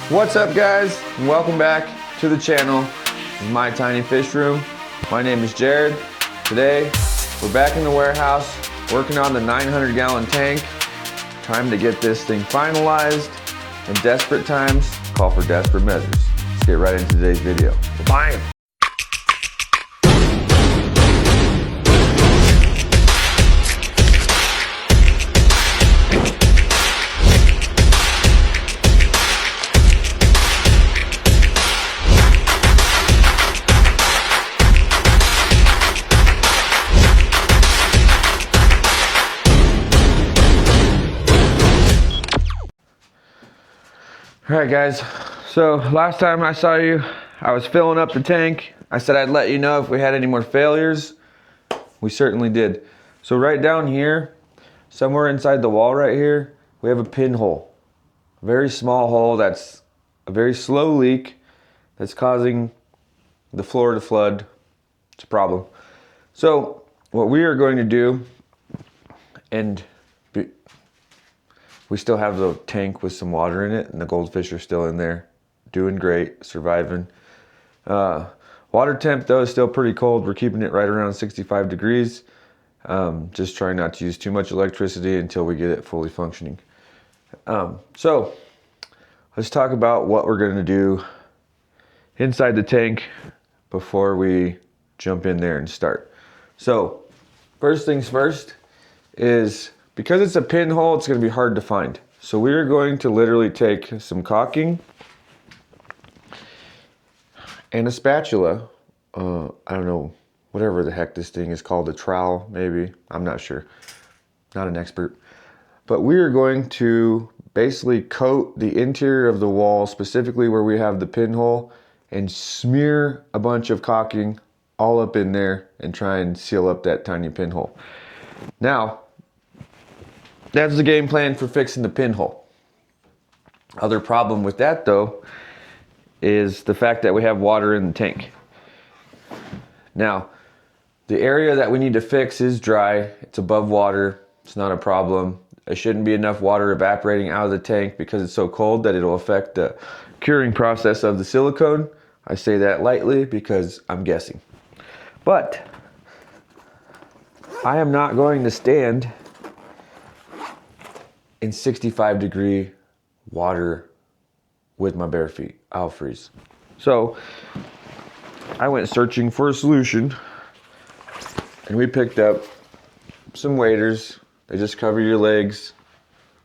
What's up, guys? Welcome back to the channel. This is My Tiny Fish Room. My name is Jared. Today we're back in the warehouse working on the 900-gallon tank. Time to get this thing finalized. In desperate times, call for desperate measures. Let's get right into today's video. Bam! All right, guys, so last time I saw you, I was filling up the tank. I said I'd let you know if we had any more failures. We certainly did. So right down here, somewhere inside the wall right here, we have a pinhole. A very small hole that's a very slow leak that's causing the floor to flood. It's a problem. So what we are going to do, and we still have the tank with some water in it, and the goldfish are still in there, doing great, surviving. Water temp, though, is still pretty cold. We're keeping it right around 65 degrees. Just trying not to use too much electricity until we get it fully functioning. So let's talk about what we're going to do inside the tank before we jump in there and start. So first things first is, because it's a pinhole, it's going to be hard to find. So we are going to literally take some caulking and a spatula. I don't know, whatever the heck this thing is called, a trowel maybe. I'm not sure. Not an expert. But we are going to basically coat the interior of the wall, specifically where we have the pinhole, and smear a bunch of caulking all up in there and try and seal up that tiny pinhole. Now, that's the game plan for fixing the pinhole. Other problem with that, though, is the fact that we have water in the tank. Now, the area that we need to fix is dry. It's above water. It's not a problem. There shouldn't be enough water evaporating out of the tank because it's so cold that it'll affect the curing process of the silicone. I say that lightly because I'm guessing. But I am not going to stand in 65-degree water with my bare feet. I'll freeze. So I went searching for a solution, and we picked up some waders. They just cover your legs.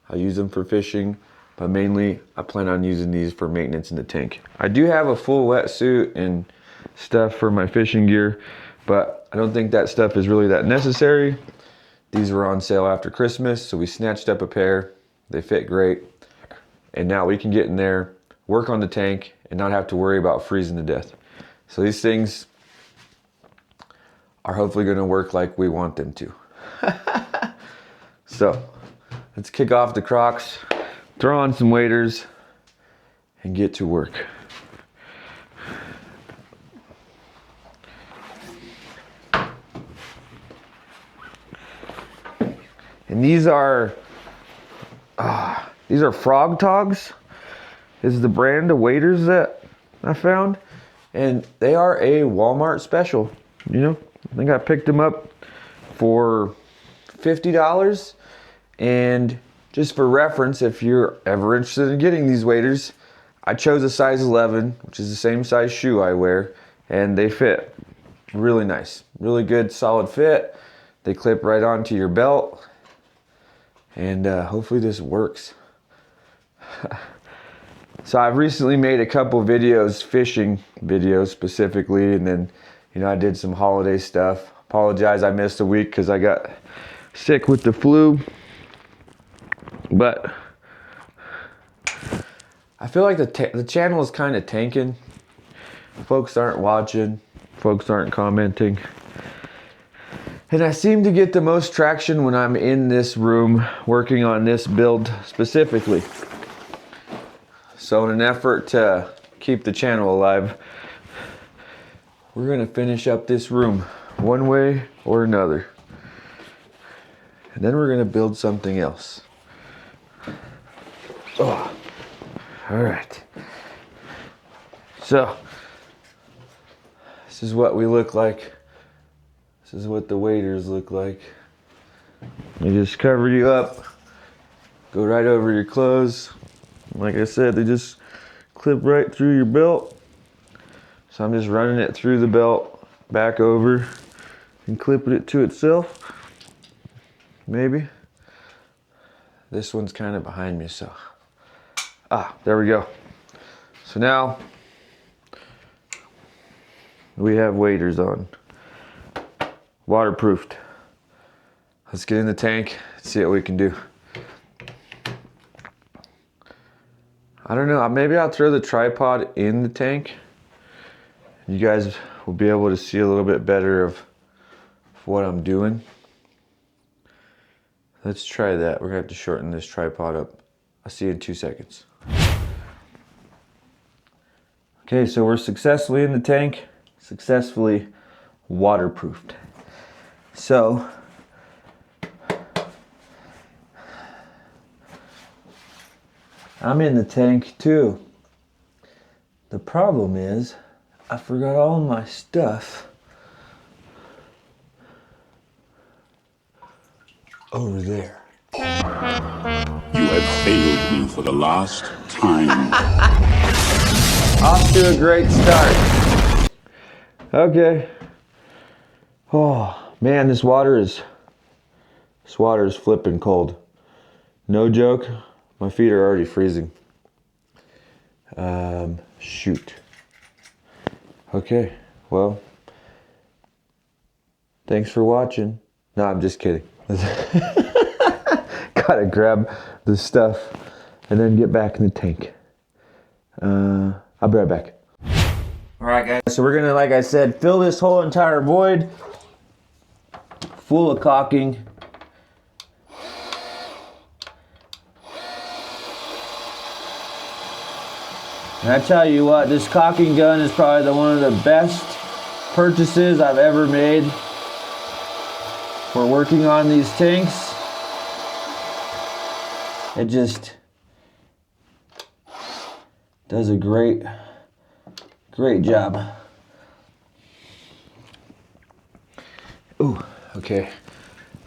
I'll use them for fishing, but mainly I plan on using these for maintenance in the tank. I do have a full wetsuit and stuff for my fishing gear, but I don't think that stuff is really that necessary. These were on sale after Christmas, so we snatched up a pair. They fit great. And now we can get in there, work on the tank, and not have to worry about freezing to death. So these things are hopefully going to work like we want them to. So let's kick off the Crocs, throw on some waders, and get to work. And these are Frog Togs, is the brand of waders that I found. And they are a Walmart special. You know, I think I picked them up for $50. And just for reference, if you're ever interested in getting these waders, I chose a size 11, which is the same size shoe I wear. And they fit really nice. Really good, solid fit. They clip right onto your belt. And hopefully this works. So I've recently made a couple videos, fishing videos specifically, and then, you know, I did some holiday stuff. Apologize, I missed a week because I got sick with the flu. But I feel like the channel is kind of tanking. Folks aren't watching. Folks aren't commenting. And I seem to get the most traction when I'm in this room working on this build specifically. So in an effort to keep the channel alive, we're going to finish up this room one way or another. And then we're going to build something else. Oh, all right. So this is what we look like. This is what the waders look like. They just cover you up, go right over your clothes. Like I said, they just clip right through your belt. So I'm just running it through the belt, back over, and clipping it to itself. Maybe. This one's kind of behind me, so. There we go. So now, we have waders on. Waterproofed. Let's get in the tank, see what we can do. I don't know, maybe I'll throw the tripod in the tank. You guys will be able to see a little bit better of what I'm doing. Let's try that. We're gonna have to shorten this tripod up. I'll see you in 2 seconds. Okay, so we're successfully in the tank, successfully waterproofed. So, I'm in the tank too. The problem is, I forgot all my stuff over there. You have failed me for the last time. Off to a great start. Okay. Oh man, this water is flipping cold. No joke, my feet are already freezing. Shoot. Okay, well, thanks for watching. No, I'm just kidding. Gotta grab the stuff and then get back in the tank. I'll be right back. All right, guys, so we're gonna, like I said, fill this whole entire void full of caulking. And I tell you what, this caulking gun is probably one of the best purchases I've ever made for working on these tanks. It just does a great job. Ooh, okay.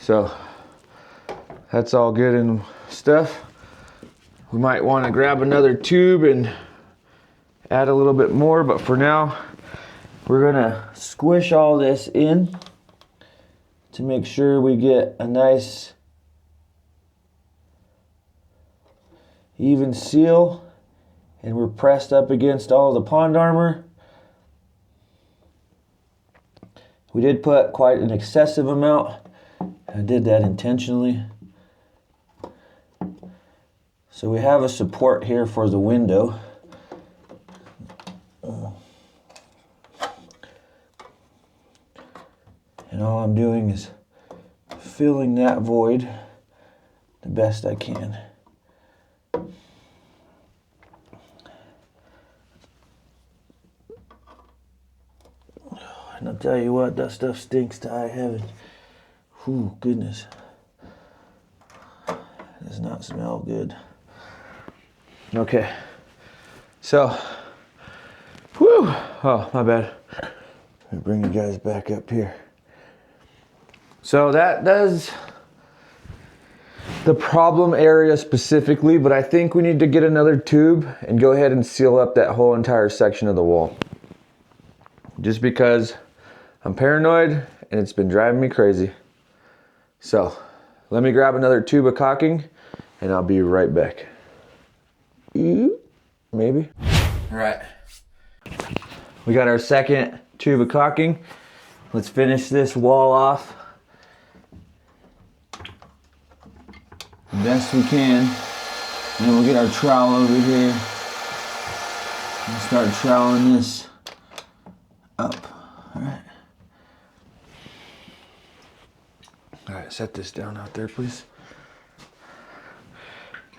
So that's all good and stuff. We might want to grab another tube and add a little bit more, but for now, we're gonna squish all this in to make sure we get a nice even seal, and we're pressed up against all the pond armor. We did put quite an excessive amount. I did that intentionally. So we have a support here for the window. And all I'm doing is filling that void the best I can. And I'll tell you what, that stuff stinks to high heaven. Whew, goodness. It does not smell good. Okay, so, whew, oh, my bad. Let me bring you guys back up here. So that does the problem area specifically, but I think we need to get another tube and go ahead and seal up that whole entire section of the wall. Just because I'm paranoid and it's been driving me crazy. So let me grab another tube of caulking and I'll be right back. Maybe. All right. We got our second tube of caulking. Let's finish this wall off the best we can. And then we'll get our trowel over here and start troweling this up. All right. All right, set this down out there, please.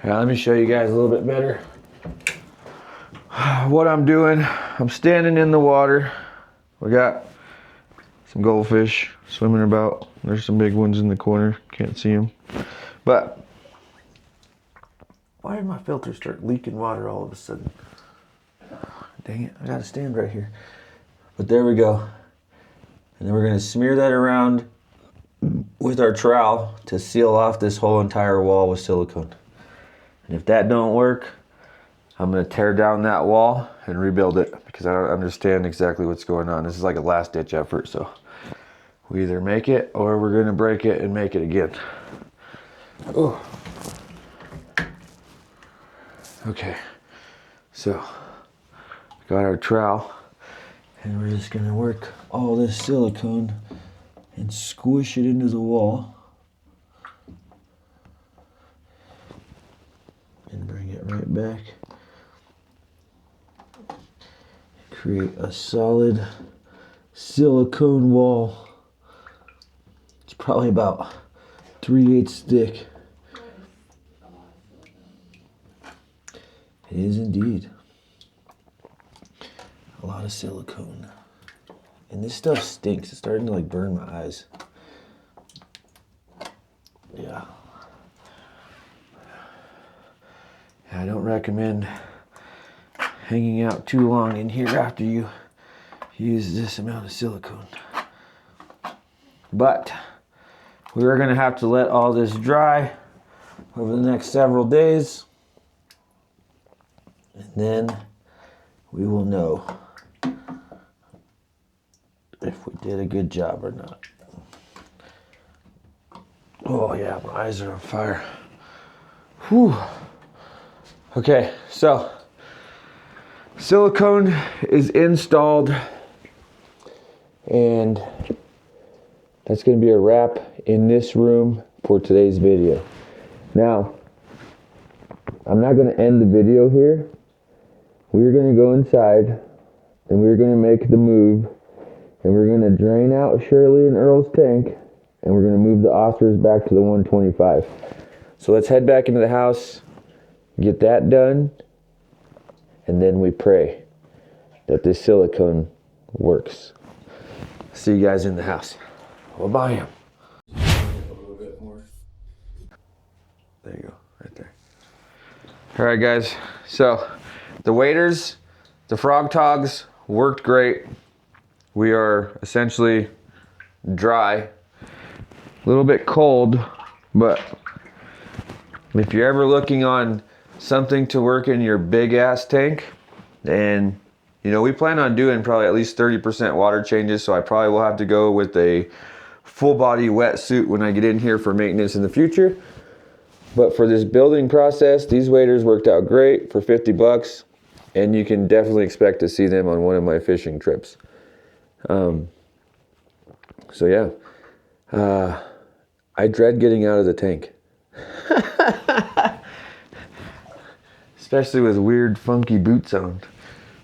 All right, let me show you guys a little bit better what I'm doing. I'm standing in the water. We got some goldfish swimming about. There's some big ones in the corner. Can't see them. But why did my filter start leaking water all of a sudden? Dang it, I gotta stand right here. But there we go. And then we're gonna smear that around with our trowel to seal off this whole entire wall with silicone. And if that don't work, I'm gonna tear down that wall and rebuild it because I don't understand exactly what's going on. This is like a last ditch effort, so we either make it or we're gonna break it and make it again. Oh. Okay, so got our trowel and we're just gonna work all this silicone and squish it into the wall and bring it right back. Create a solid silicone wall. It's probably about 3/8 thick. It is indeed a lot of silicone. And this stuff stinks. It's starting to like burn my eyes. Yeah. I don't recommend hanging out too long in here after you use this amount of silicone. But we're gonna have to let all this dry over the next several days. And then we will know if we did a good job or not. Oh yeah, my eyes are on fire. Whew. Okay, so silicone is installed and that's going to be a wrap in this room for today's video. Now, I'm not going to end the video here. We're going to go inside and we're going to make the move and we're going to drain out Shirley and Earl's tank and we're going to move the Oscars back to the 125. So let's head back into the house, get that done, and then we pray that this silicone works. See you guys in the house. Bye-bye. A little bit more. There you go, right there. All right, guys. So the waders, the frog togs worked great. We are essentially dry, a little bit cold, but if you're ever looking on something to work in your big ass tank, and you know, we plan on doing probably at least 30% water changes, so I probably will have to go with a full body wetsuit when I get in here for maintenance in the future. But for this building process, these waders worked out great for 50 bucks, and you can definitely expect to see them on one of my fishing trips. So yeah, I dread getting out of the tank. Especially with weird funky boots on.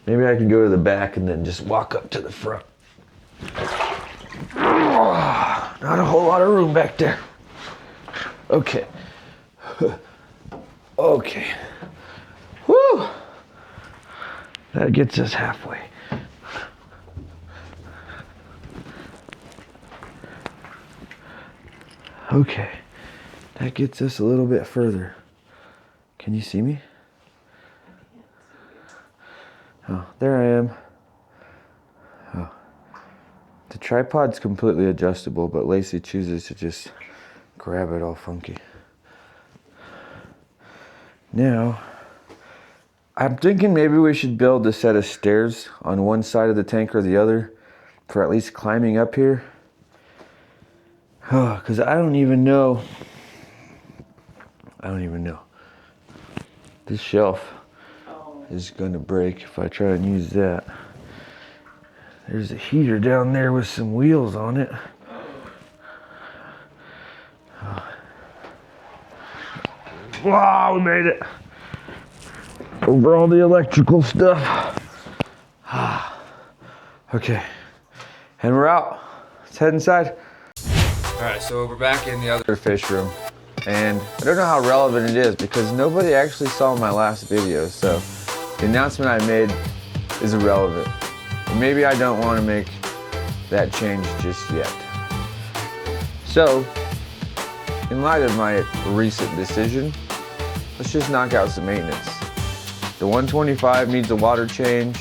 Maybe I can go to the back and then just walk up to the front. Oh, not a whole lot of room back there. Okay. Okay. Woo! That gets us halfway. Okay. That gets us a little bit further. Can you see me? Oh, there I am. Oh. The tripod's completely adjustable, but Lacey chooses to just grab it all funky. Now, I'm thinking maybe we should build a set of stairs on one side of the tank or the other for at least climbing up here. Oh, because I don't even know. This shelf is gonna break if I try and use that. There's a heater down there with some wheels on it. Wow, we made it. Over all the electrical stuff. Okay, and we're out. Let's head inside. All right, so we're back in the other fish room. And I don't know how relevant it is because nobody actually saw my last video, so the announcement I made is irrelevant. And maybe I don't want to make that change just yet. So, in light of my recent decision, let's just knock out some maintenance. The 125 needs a water change.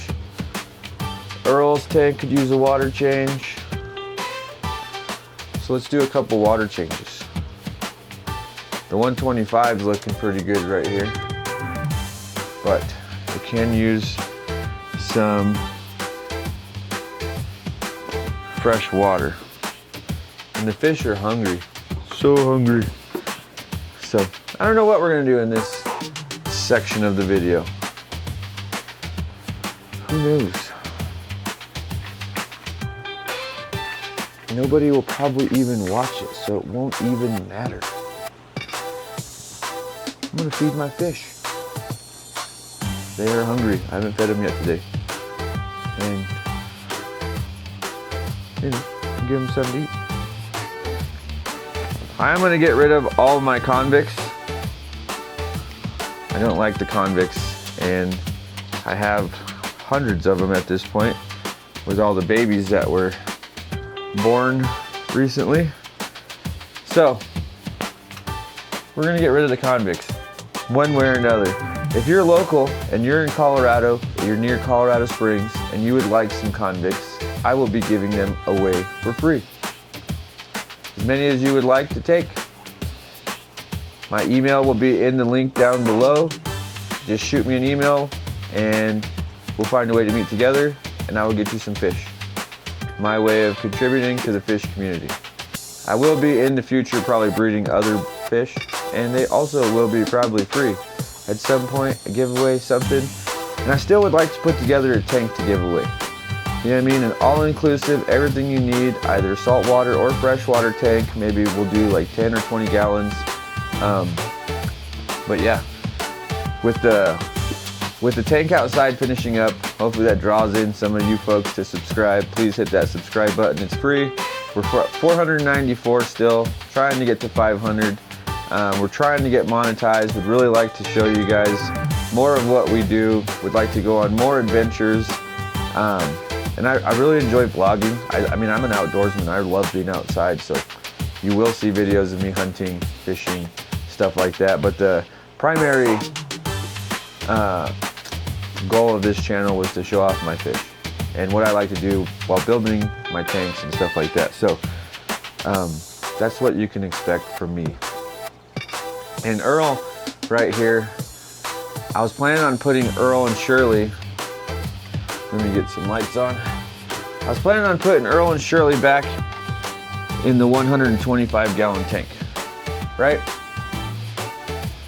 Earl's tank could use a water change. So let's do a couple water changes. The 125 is looking pretty good right here, but we can use some fresh water. And the fish are hungry, so hungry. So I don't know what we're gonna do in this section of the video. Who knows? Nobody will probably even watch it, so it won't even matter. I'm gonna feed my fish. They are hungry. I haven't fed them yet today. And, you know, give them something to eat. I'm gonna get rid of all of my convicts. I don't like the convicts, and I have hundreds of them at this point with all the babies that were born recently. So we're gonna get rid of the convicts one way or another. If you're local and you're in Colorado, you're near Colorado Springs, and you would like some convicts, I will be giving them away for free. As many as you would like to take. My email will be in the link down below. Just shoot me an email and we'll find a way to meet together, and I will get you some fish. My way of contributing to the fish community. I will be in the future probably breeding other fish, and they also will be probably free at some point, a giveaway, something. And I still would like to put together a tank to give away. You know what I mean? An all-inclusive, everything you need, either saltwater or freshwater tank. Maybe we'll do like 10 or 20 gallons. But yeah, with the tank outside finishing up, hopefully that draws in some of you folks to subscribe. Please hit that subscribe button, it's free. We're 494 still, trying to get to 500. We're trying to get monetized. Would really like to show you guys more of what we do. Would like to go on more adventures. And I really enjoy vlogging. I mean, I'm an outdoorsman. I love being outside, so you will see videos of me hunting, fishing, stuff like that. But the primary goal of this channel was to show off my fish and what I like to do while building my tanks and stuff like that. So that's what you can expect from me. And Earl right here, I was planning on putting Earl and Shirley. Let me get some lights on. I was planning on putting Earl and Shirley back in the 125 gallon tank, right?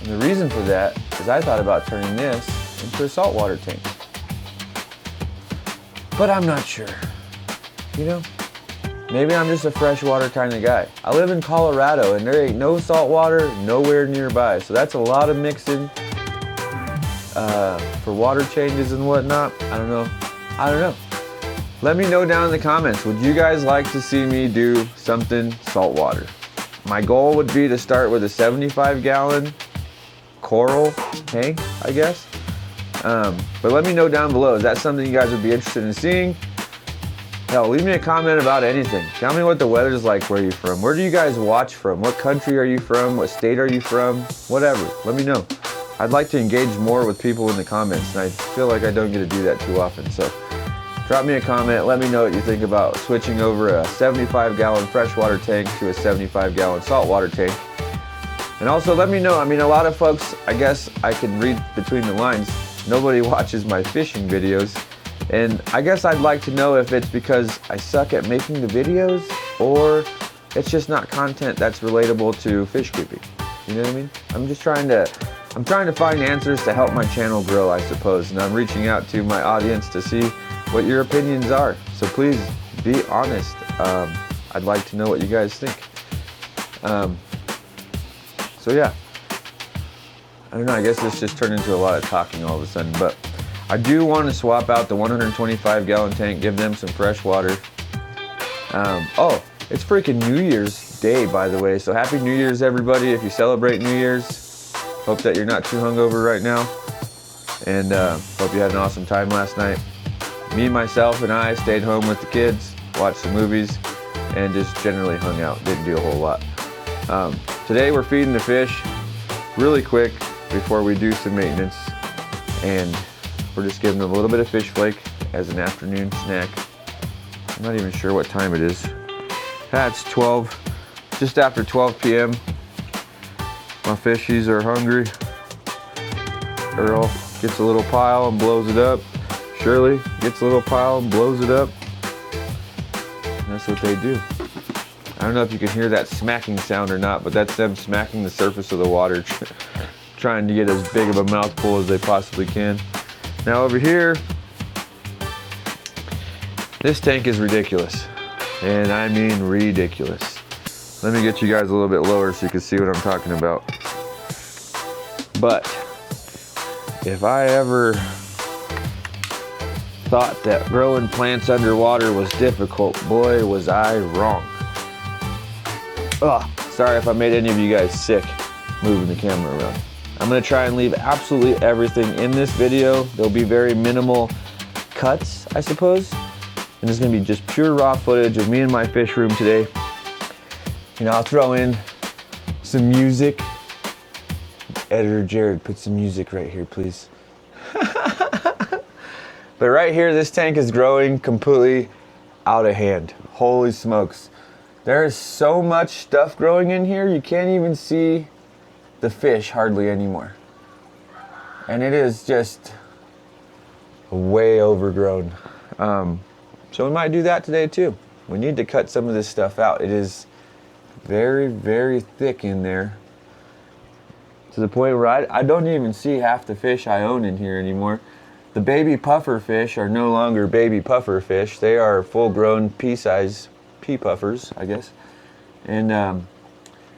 And the reason for that is I thought about turning this into a saltwater tank. But I'm not sure, you know? Maybe I'm just a freshwater kind of guy. I live in Colorado and there ain't no saltwater nowhere nearby. So that's a lot of mixing for water changes and whatnot. I don't know. Let me know down in the comments. Would you guys like to see me do something saltwater? My goal would be to start with a 75 gallon coral tank, I guess. But let me know down below. Is that something you guys would be interested in seeing? Hell, leave me a comment about anything. Tell me what the weather's like where you're from. Where do you guys watch from? What country are you from? What state are you from? Whatever, let me know. I'd like to engage more with people in the comments, and I feel like I don't get to do that too often. So drop me a comment, let me know what you think about switching over a 75 gallon freshwater tank to a 75 gallon saltwater tank. And also let me know, I mean, a lot of folks, I guess I can read between the lines, nobody watches my fishing videos. And I guess I'd like to know if it's because I suck at making the videos, or it's just not content that's relatable to fish keeping. You know what I mean? I'm trying to find answers to help my channel grow, I suppose. And I'm reaching out to my audience to see what your opinions are. So please be honest. I'd like to know what you guys think. So yeah, I don't know, I guess this just turned into a lot of talking all of a sudden, but I do want to swap out the 125 gallon tank, give them some fresh water. Oh, it's freaking New Year's Day, by the way. So happy New Year's, everybody. If you celebrate New Year's, hope that you're not too hungover right now. And hope you had an awesome time last night. Me, myself, and I stayed home with the kids, watched some movies, and just generally hung out. Didn't do a whole lot. Today we're feeding the fish really quick before we do some maintenance. And we're just giving them a little bit of fish flake as an afternoon snack. I'm not even sure what time it is. It's 12, just after 12 p.m. My fishies are hungry. Earl gets a little pile and blows it up. Shirley gets a little pile and blows it up. And that's what they do. I don't know if you can hear that smacking sound or not, but that's them smacking the surface of the water, trying to get as big of a mouthful as they possibly can. Now over here, this tank is ridiculous. And I mean ridiculous. Let me get you guys a little bit lower so you can see what I'm talking about. But if I ever thought that growing plants underwater was difficult, boy, was I wrong. Ugh, sorry if I made any of you guys sick moving the camera around. I'm gonna try and leave absolutely everything in this video. There'll be very minimal cuts, I suppose. And it's gonna be just pure raw footage of me in my fish room today. You know, I'll throw in some music. Editor Jared, put some music right here, please. But right here, this tank is growing completely out of hand. Holy smokes. There is so much stuff growing in here, you can't even see the fish hardly anymore. And it is just way overgrown. So we might do that today too. We need to cut some of this stuff out. It is very, very thick in there, to the point where I don't even see half the fish I own in here anymore. The baby puffer fish are no longer baby puffer fish. They are full-grown pea-size pea puffers, I guess. And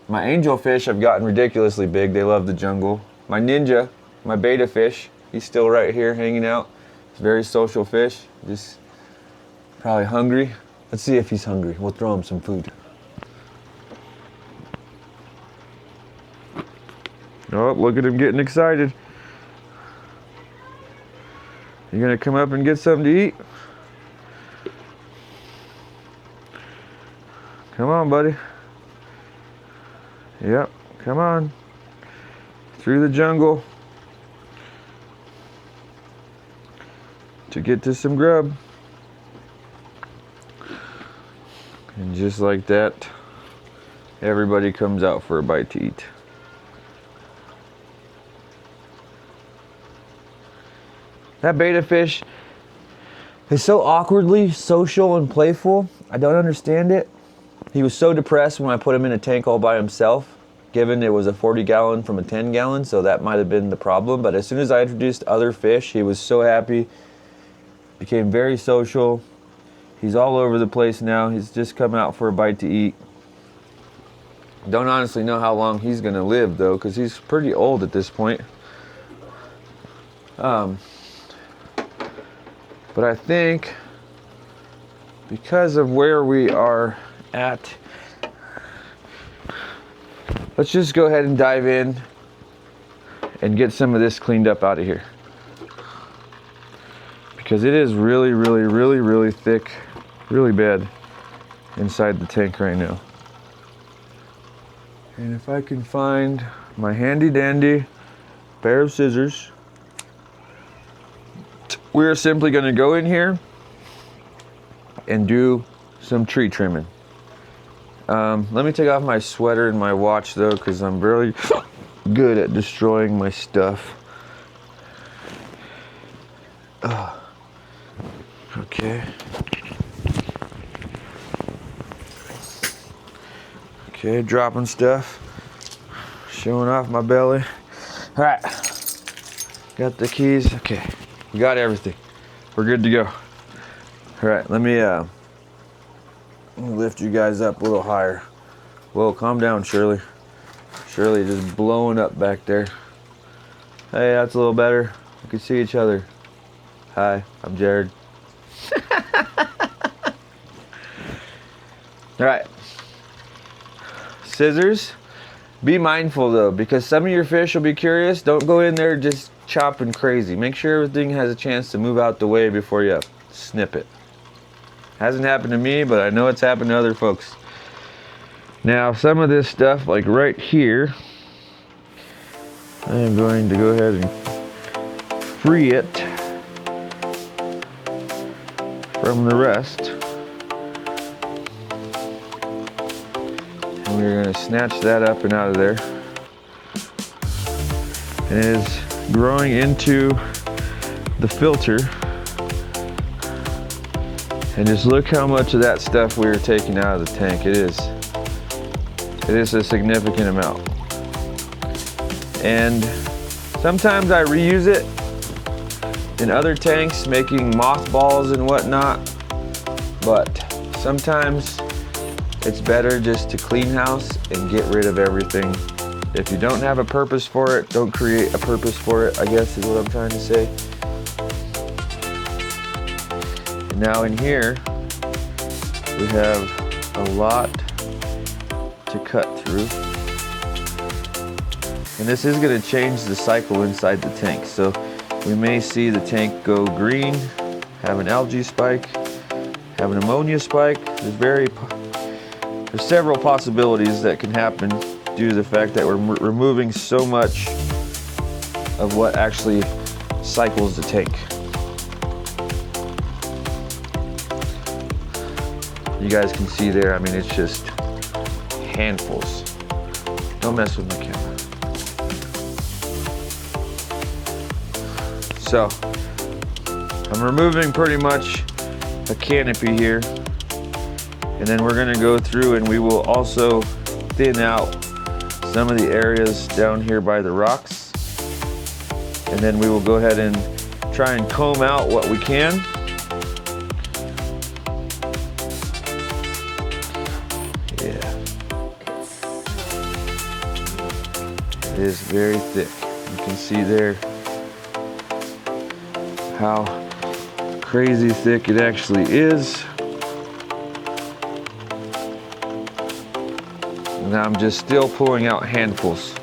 my angel fish have gotten ridiculously big. They love the jungle. My ninja, my beta fish, he's still right here hanging out. He's a very social fish, just probably hungry. Let's see if he's hungry. We'll throw him some food. Oh, look at him getting excited. You gonna come up and get something to eat? Come on, buddy. Yep, come on. Through the jungle to get to some grub. And just like that, everybody comes out for a bite to eat. That beta fish is so awkwardly social and playful. I don't understand it. He was so depressed when I put him in a tank all by himself, given it was a 40-gallon from a 10-gallon, so that might have been the problem. But as soon as I introduced other fish, he was so happy, became very social. He's all over the place now. He's just come out for a bite to eat. Don't honestly know how long he's gonna live though, because he's pretty old at this point. But I think because of where we are at, let's just go ahead and dive in and get some of this cleaned up out of here. Because it is really, really, really, really thick, really bad inside the tank right now. And if I can find my handy dandy pair of scissors, we're simply going to go in here and do some tree trimming. Let me take off my sweater and my watch though, because I'm really good at destroying my stuff. Okay. Okay, dropping stuff. Showing off my belly. All right. Got the keys. Okay. We got everything. We're good to go. All right, let me lift you guys up a little higher. Whoa, calm down, Shirley. Shirley just blowing up back there. Hey, that's a little better. We can see each other. Hi, I'm Jared. All right. Scissors. Be mindful though, because some of your fish will be curious. Don't go in there just chopping crazy. Make sure everything has a chance to move out the way before you snip it. Hasn't happened to me, but I know it's happened to other folks. Now, some of this stuff, like right here, I am going to go ahead and free it from the rest. And we're going to snatch that up and out of there. And it is growing into the filter. And just look how much of that stuff we are taking out of the tank. It is a significant amount. And sometimes I reuse it in other tanks, making mothballs and whatnot. But sometimes it's better just to clean house and get rid of everything. If you don't have a purpose for it, don't create a purpose for it, I guess is what I'm trying to say. And now in here, we have a lot to cut through. And this is going to change the cycle inside the tank. So we may see the tank go green, have an algae spike, have an ammonia spike. There's several possibilities that can happen due to the fact that we're removing so much of what actually cycles the tank. You guys can see there, I mean, it's just handfuls. Don't mess with my camera. So, I'm removing pretty much a canopy here. And then we're gonna go through and we will also thin out some of the areas down here by the rocks. And then we will go ahead and try and comb out what we can. Yeah. It is very thick. You can see there how crazy thick it actually is. And I'm just still pulling out handfuls.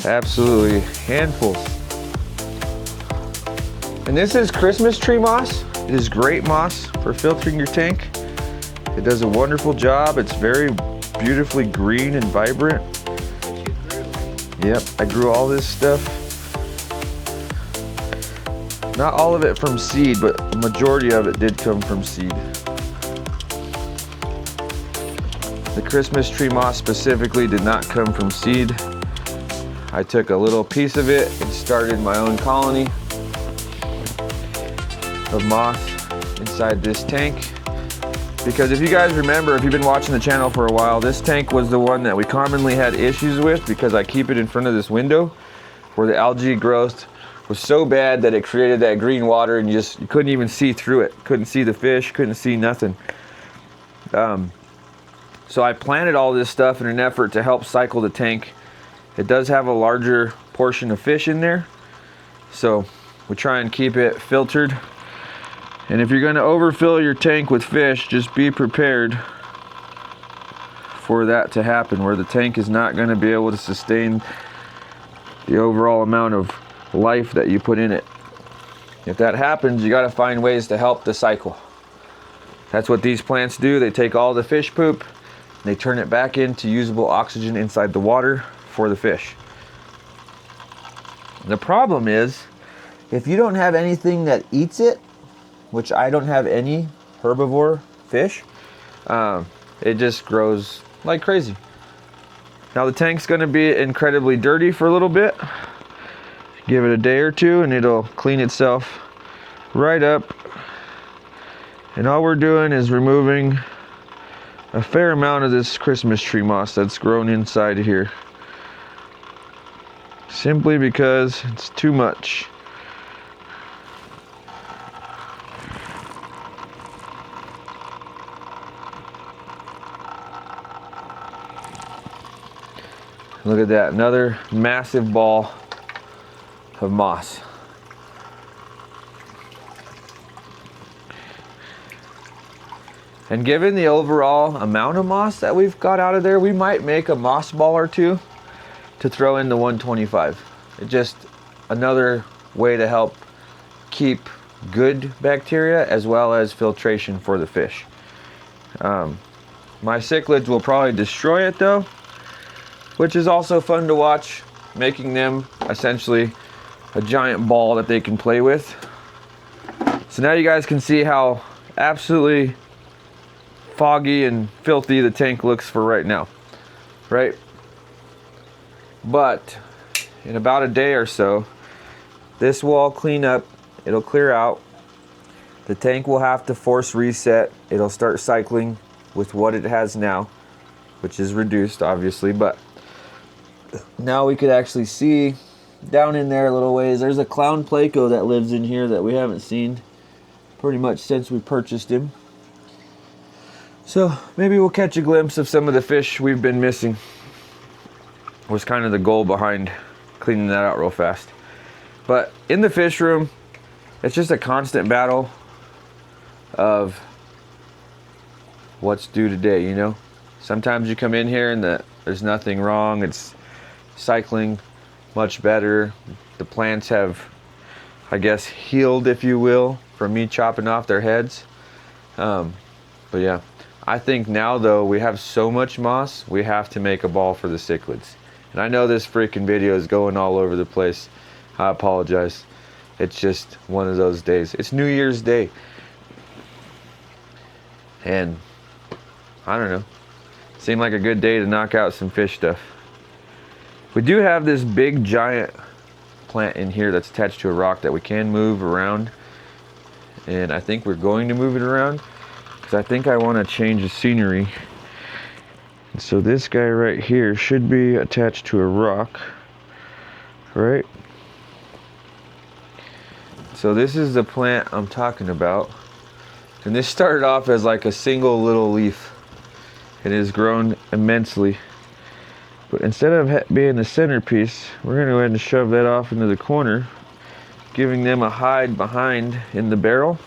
Absolutely handfuls. And this is Christmas tree moss. It is great moss for filtering your tank. It does a wonderful job. It's very beautifully green and vibrant. Yep, I grew all this stuff. Not all of it from seed, but a majority of it did come from seed. The Christmas tree moss specifically did not come from seed. I took a little piece of it and started my own colony of moss inside this tank. Because if you guys remember, if you've been watching the channel for a while, this tank was the one that we commonly had issues with because I keep it in front of this window where the algae growth was so bad that it created that green water and you couldn't even see through it. Couldn't see the fish, couldn't see nothing. So I planted all this stuff in an effort to help cycle the tank. It does have a larger portion of fish in there, so we try and keep it filtered. And if you're going to overfill your tank with fish, just be prepared for that to happen, where the tank is not going to be able to sustain the overall amount of life that you put in it. If that happens, you got to find ways to help the cycle. That's what these plants do. They take all the fish poop, they turn it back into usable oxygen inside the water for the fish. The problem is, if you don't have anything that eats it, which I don't have any herbivore fish, it just grows like crazy. Now the tank's gonna be incredibly dirty for a little bit. Give it a day or two and it'll clean itself right up. And all we're doing is removing a fair amount of this Christmas tree moss that's grown inside here. Simply because it's too much. Look at that, another massive ball of moss. And given the overall amount of moss that we've got out of there, we might make a moss ball or two to throw in the 125. It's just another way to help keep good bacteria as well as filtration for the fish. My cichlids will probably destroy it though, which is also fun to watch, making them essentially a giant ball that they can play with. So now you guys can see how absolutely foggy and filthy the tank looks for right now, right? But in about a day or so, this will all clean up, it'll clear out. The tank will have to force reset. It'll start cycling with what it has now, which is reduced obviously, but now we could actually see down in there a little ways, there's a clown Placo that lives in here that we haven't seen pretty much since we purchased him. So maybe we'll catch a glimpse of some of the fish we've been missing. Was kind of the goal behind cleaning that out real fast. But in the fish room, it's just a constant battle of what's due today, you know? Sometimes you come in here and there's nothing wrong. It's cycling much better. The plants have, I guess, healed, if you will, from me chopping off their heads. But yeah, I think now though, we have so much moss, we have to make a ball for the cichlids. And I know this freaking video is going all over the place. I apologize. It's just one of those days. It's New Year's Day. And I don't know. Seemed like a good day to knock out some fish stuff. We do have this big giant plant in here that's attached to a rock that we can move around. And I think we're going to move it around because I think I want to change the scenery. And so this guy right here should be attached to a rock, right? So this is the plant I'm talking about. And this started off as like a single little leaf. It has grown immensely. But instead of being the centerpiece, we're going to go ahead and shove that off into the corner, giving them a hide behind in the barrel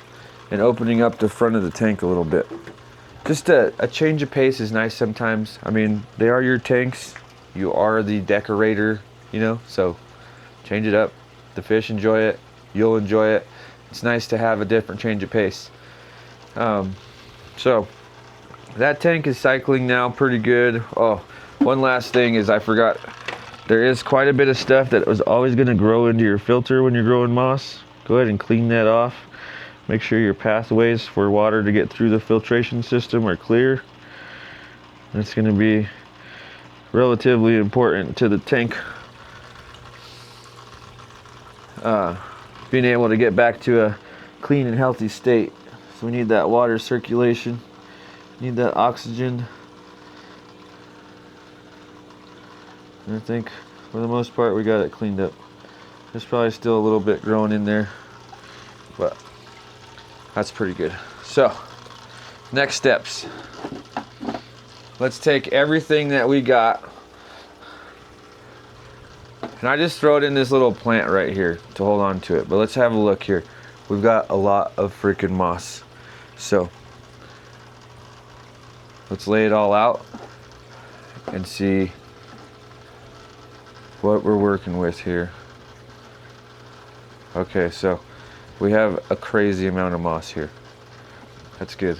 and opening up the front of the tank a little bit. Just a change of pace is nice sometimes. I mean, they are your tanks. You are the decorator, you know, so change it up. The fish enjoy it. You'll enjoy it. It's nice to have a different change of pace. So that tank is cycling now pretty good. Oh, one last thing is I forgot. There is quite a bit of stuff that was always going to grow into your filter when you're growing moss. Go ahead and clean that off. Make sure your pathways for water to get through the filtration system are clear. That's going to be relatively important to the tank being able to get back to a clean and healthy state. So we need that water circulation, need that oxygen. And I think for the most part we got it cleaned up. There's probably still a little bit growing in there, but that's pretty good. So next steps. Let's take everything that we got, and I just throw it in this little plant right here to hold on to it. But let's have a look here. We've got a lot of freaking moss. So let's lay it all out and see what we're working with here. Okay, so we have a crazy amount of moss here. That's good.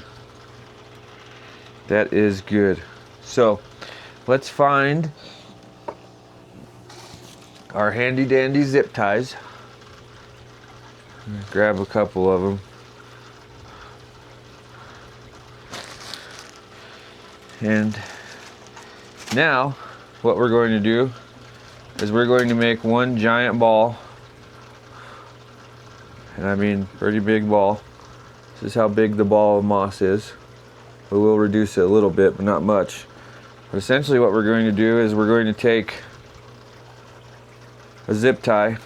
That is good. So let's find our handy dandy zip ties. Grab a couple of them. And now what we're going to do is we're going to make one giant ball. And I mean pretty big ball. This is how big the ball of moss is. We will reduce it a little bit, but not much. But essentially what we're going to do is we're going to take a zip tie,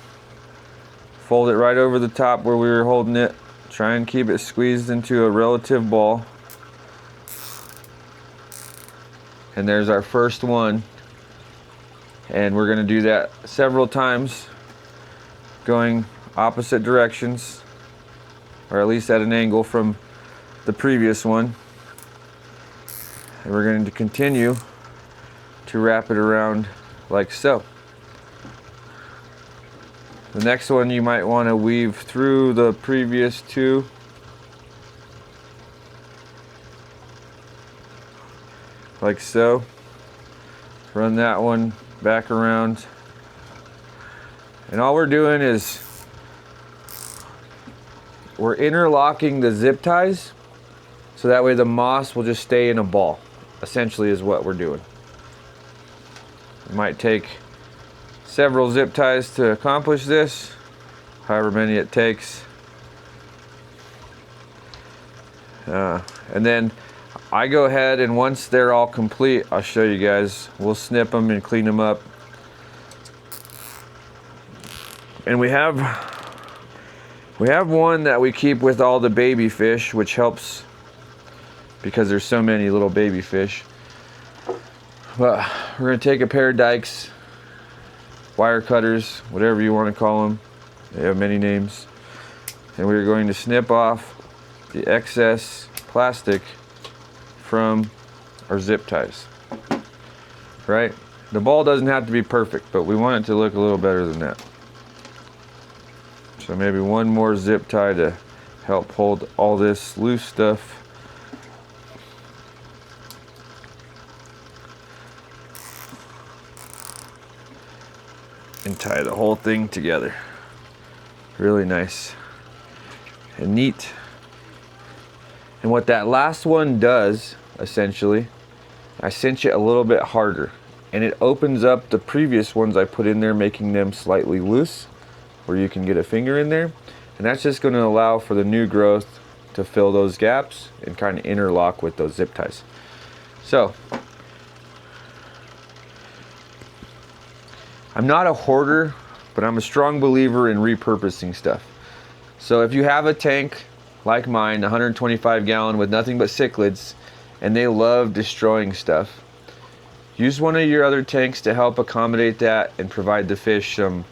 fold it right over the top where we were holding it, try and keep it squeezed into a relative ball. And there's our first one. And we're going to do that several times, going opposite directions, or at least at an angle from the previous one. And we're going to continue to wrap it around like so. The next one you might want to weave through the previous two. Like so. Run that one back around. And all we're doing is we're interlocking the zip ties So that way the moss will just stay in a ball, essentially is what we're doing. It might take several zip ties to accomplish this, however many it takes. And then I go ahead, and once they're all complete, I'll show you guys. We'll snip them and clean them up. And we have one that we keep with all the baby fish, which helps because there's so many little baby fish. But we're gonna take a pair of dikes, wire cutters, whatever you want to call them. They have many names. And we're going to snip off the excess plastic from our zip ties. Right? The ball doesn't have to be perfect, but we want it to look a little better than that. So maybe one more zip tie to help hold all this loose stuff. And tie the whole thing together. Really nice and neat. And what that last one does, essentially, I cinch it a little bit harder, and it opens up the previous ones I put in there, making them slightly loose, where you can get a finger in there. And that's just going to allow for the new growth to fill those gaps and kind of interlock with those zip ties. So, I'm not a hoarder, but I'm a strong believer in repurposing stuff. So if you have a tank like mine, 125 gallon with nothing but cichlids, and they love destroying stuff, use one of your other tanks to help accommodate that and provide the fish some,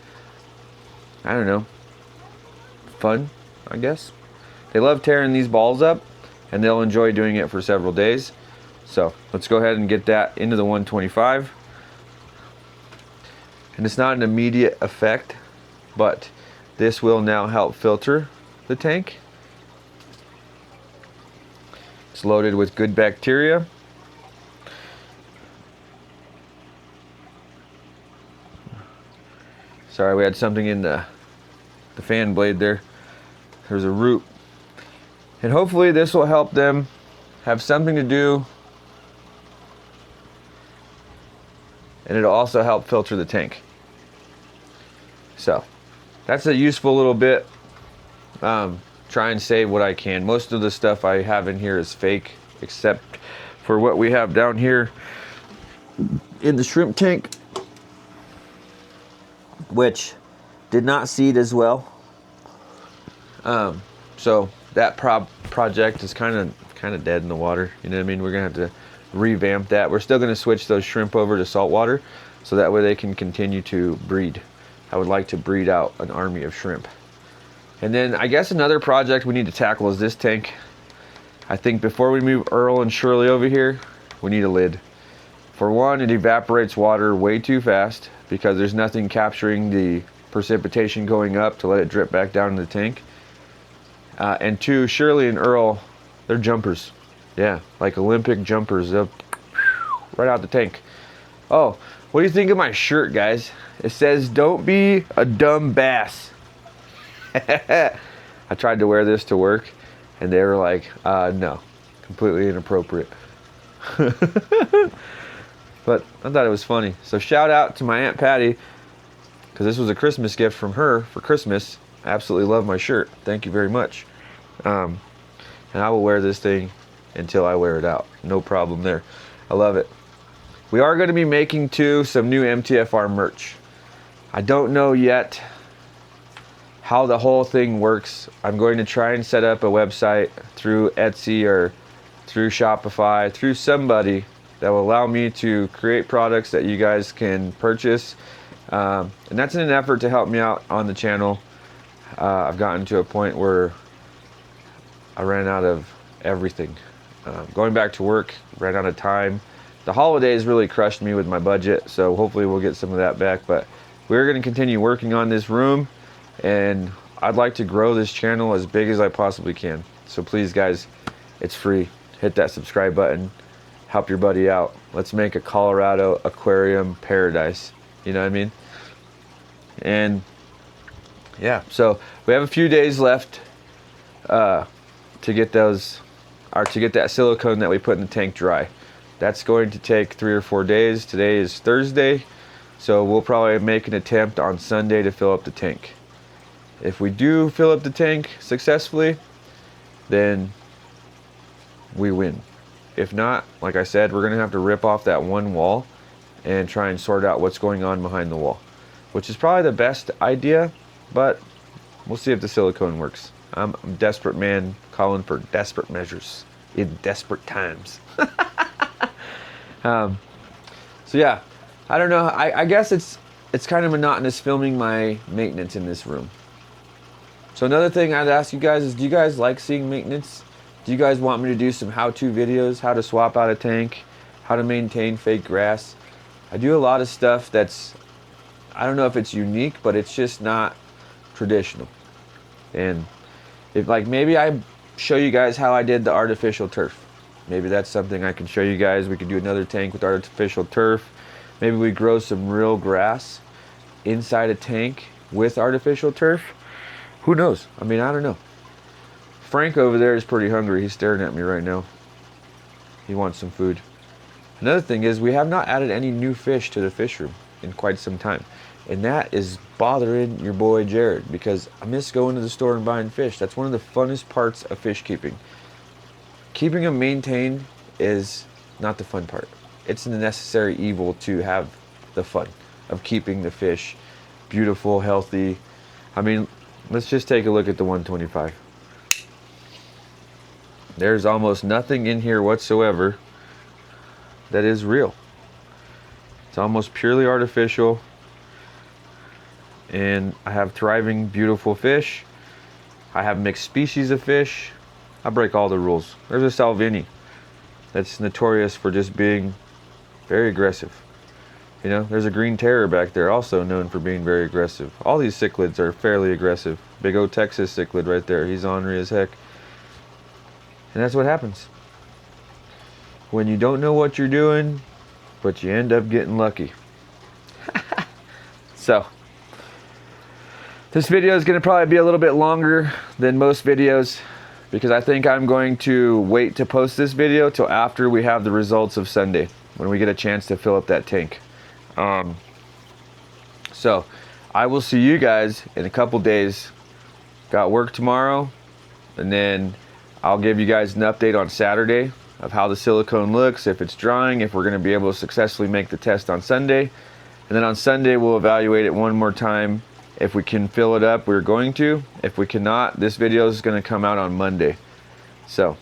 I don't know, fun, I guess. They love tearing these balls up, and they'll enjoy doing it for several days. So let's go ahead and get that into the 125. And it's not an immediate effect, but this will now help filter the tank. It's loaded with good bacteria. Sorry, we had something in the fan blade there. There's a root. And hopefully this will help them have something to do. And it'll also help filter the tank. So that's a useful little bit. Try and save what I can. Most of the stuff I have in here is fake, except for what we have down here in the shrimp tank, which did not seed as well. So that project is kind of dead in the water. You know what I mean? We're gonna have to revamp that. We're still gonna switch those shrimp over to saltwater, so that way they can continue to breed. I would like to breed out an army of shrimp. And then I guess another project we need to tackle is this tank. I think before we move Earl and Shirley over here, we need a lid. For one, it evaporates water way too fast because there's nothing capturing the precipitation going up to let it drip back down in the tank. And two, Shirley and Earl, they're jumpers. Yeah, like Olympic jumpers. They'll right out the tank. Oh, what do you think of my shirt, guys? It says, "Don't be a dumb bass." I tried to wear this to work, and they were like, no, completely inappropriate. But I thought it was funny. So shout out to my Aunt Patty, because this was a Christmas gift from her for Christmas. I absolutely love my shirt. Thank you very much. And I will wear this thing until I wear it out. No problem there. I love it. We are going to be making, too, some new MTFR merch. I don't know yet how the whole thing works. I'm going to try and set up a website through Etsy or through Shopify, through somebody that will allow me to create products that you guys can purchase. And that's in an effort to help me out on the channel. I've gotten to a point where I ran out of everything. Going back to work, ran out of time. The holidays really crushed me with my budget, so hopefully we'll get some of that back. But we're going to continue working on this room, and I'd like to grow this channel as big as I possibly can. So please, guys, it's free. Hit that subscribe button. Help your buddy out. Let's make a Colorado aquarium paradise. You know what I mean? And yeah, so we have a few days left to get those or to get that silicone that we put in the tank dry. That's going to take 3 or 4 days. Today is Thursday, so we'll probably make an attempt on Sunday to fill up the tank. If we do fill up the tank successfully, then we win. If not, like I said, we're gonna have to rip off that one wall and try and sort out what's going on behind the wall, which is probably the best idea, but we'll see if the silicone works. I'm a desperate man calling for desperate measures in desperate times. So yeah, I don't know. I guess it's kind of monotonous filming my maintenance in this room. So another thing I'd ask you guys is, do you guys like seeing maintenance? Do you guys want me to do some how-to videos, how to swap out a tank, how to maintain fake grass? I do a lot of stuff that's, I don't know if it's unique, but it's just not traditional. And if, like, maybe I show you guys how I did the artificial turf. Maybe that's something I can show you guys. We could do another tank with artificial turf. Maybe we grow some real grass inside a tank with artificial turf. Who knows? I mean, I don't know. Frank over there is pretty hungry. He's staring at me right now. He wants some food. Another thing is, we have not added any new fish to the fish room in quite some time. And that is bothering your boy Jared, because I miss going to the store and buying fish. That's one of the funnest parts of fish keeping. Keeping them maintained is not the fun part. It's the necessary evil to have the fun of keeping the fish beautiful, healthy. I mean, let's just take a look at the 125. There's almost nothing in here whatsoever that is real. It's almost purely artificial. And I have thriving, beautiful fish. I have mixed species of fish. I break all the rules. There's a Salvini that's notorious for just being very aggressive. You know, there's a green terror back there, also known for being very aggressive. All these cichlids are fairly aggressive. Big old Texas cichlid right there. He's ornery as heck. And that's what happens when you don't know what you're doing, but you end up getting lucky. So, this video is going to probably be a little bit longer than most videos, because I think I'm going to wait to post this video till after we have the results of Sunday, when we get a chance to fill up that tank. So I will see you guys in a couple days. Got work tomorrow, and then I'll give you guys an update on Saturday of how the silicone looks, if it's drying, if we're going to be able to successfully make the test on Sunday. And then on Sunday we'll evaluate it one more time. If we can fill it up, we're going to. If we cannot, this video is going to come out on Monday. So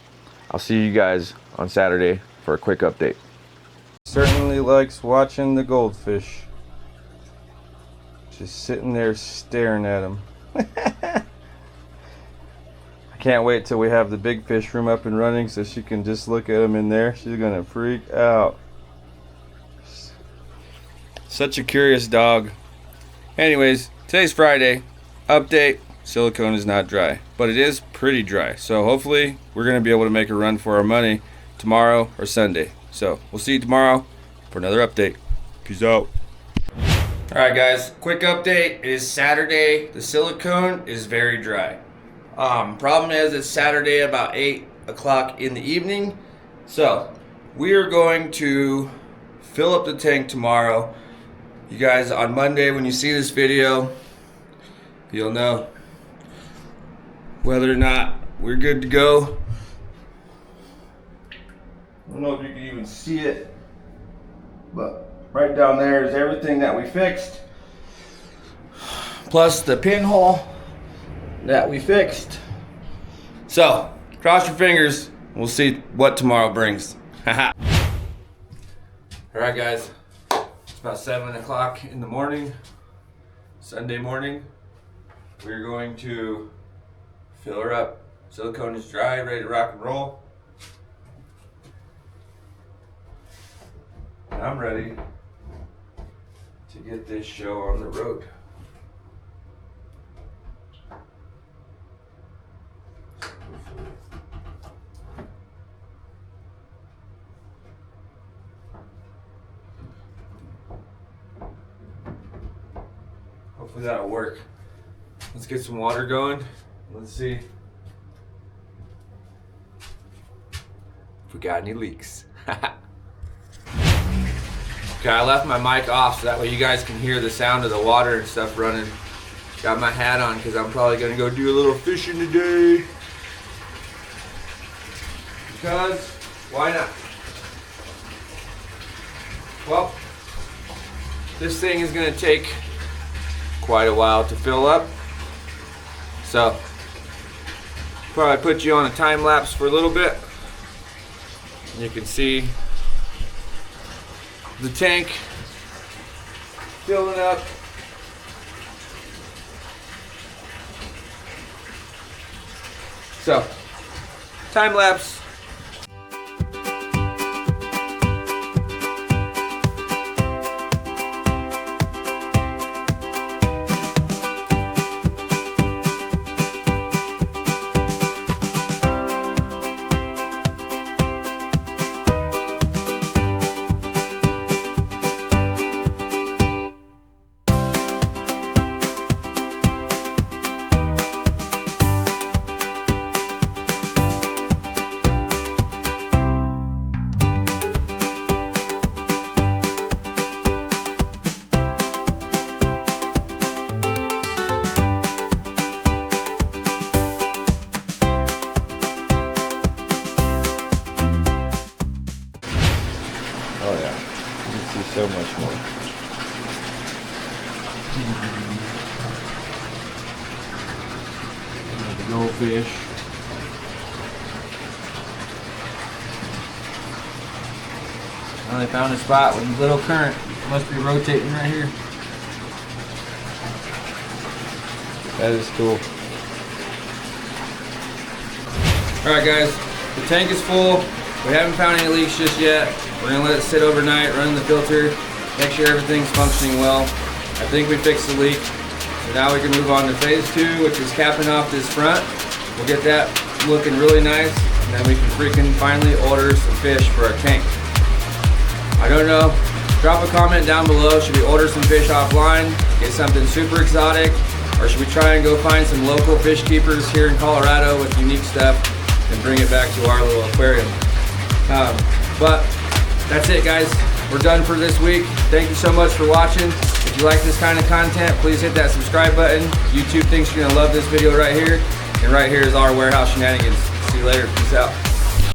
I'll see you guys on Saturday for a quick update. Certainly likes watching the goldfish. Just sitting there staring at them. I can't wait till we have the big fish room up and running so she can just look at them in there. She's gonna freak out. Such a curious dog. Anyways, today's Friday. Update. Silicone is not dry, but it is pretty dry. So hopefully we're gonna be able to make a run for our money tomorrow or Sunday. So we'll see you tomorrow for another update. Peace out. Alright guys, quick update. It is Saturday. The silicone is very dry. Problem is, it's Saturday about 8 o'clock in the evening. So we are going to fill up the tank tomorrow. You guys, on Monday when you see this video, you'll know whether or not we're good to go. I don't know if you can even see it, but right down there is everything that we fixed, plus the pinhole that we fixed. So cross your fingers, we'll see what tomorrow brings. Alright guys, it's about 7 o'clock in the morning, Sunday morning. We're going to fill her up. Silicone is dry, ready to rock and roll. And I'm ready to get this show on the road. Hopefully that'll work. Let's get some water going. Let's see. if we got any leaks. Okay, I left my mic off so that way you guys can hear the sound of the water and stuff running. Got my hat on because I'm probably gonna go do a little fishing today. Because, why not? Well, this thing is gonna take quite a while to fill up. So, probably put you on a time lapse for a little bit. You can see the tank filling up. So, time lapse. Oh yeah, you can see so much more. Goldfish. Well, they found a spot with a little current. Must be rotating right here. That is cool. Alright guys, the tank is full. We haven't found any leaks just yet. We're gonna let it sit overnight, run the filter, make sure everything's functioning well. I think we fixed the leak. So now we can move on to phase 2, which is capping off this front. We'll get that looking really nice, and then we can freaking finally order some fish for our tank. I don't know. Drop a comment down below. Should we order some fish offline, get something super exotic, or should we try and go find some local fish keepers here in Colorado with unique stuff and bring it back to our little aquarium? But that's it, guys. We're done for this week. Thank you so much for watching. If you like this kind of content, please hit that subscribe button. YouTube thinks you're gonna love this video right here. And right here is our warehouse shenanigans. See you later. Peace out.